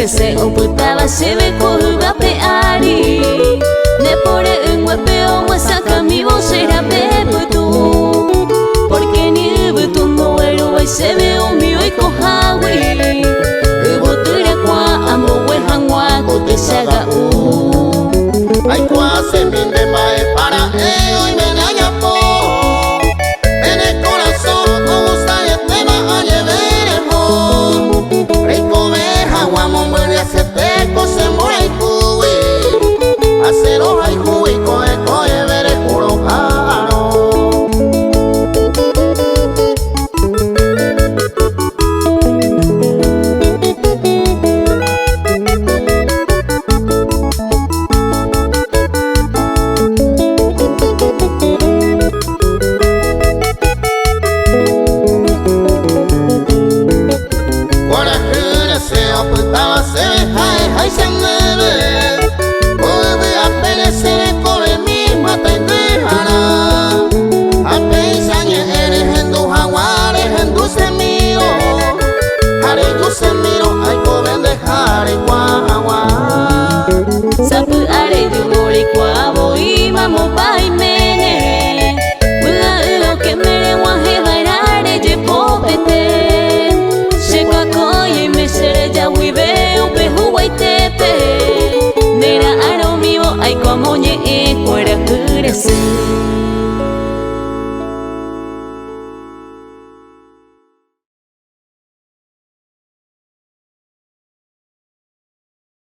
Se ocultaba se ve colga peari ne pore un huepeo muestra mi voz era bebutu porque ni betu no ero y se ve un mío y cojawi botura kwa ambo wehangwa kote saga ay kwa se minde mae para hoy me daña po en el corazón no gusta el tema a llevaremos rico veja guamo se teco se muere cuy acero hay cuy coe vere puro caro Guarda que se ocultaba se hay se mueve, vuelve a perecer con el mismo tendrejana. A pensar eres en tu jaguares, en dulce mío, haré dulce mío, hay joven de jare guagua. Sapu are de mori cuavo y vamos pa' y mene, lo que mere guaje bailare de popete, se cuacoye me seré ya huive. Nera aro mivo ay como ñe fuera crece.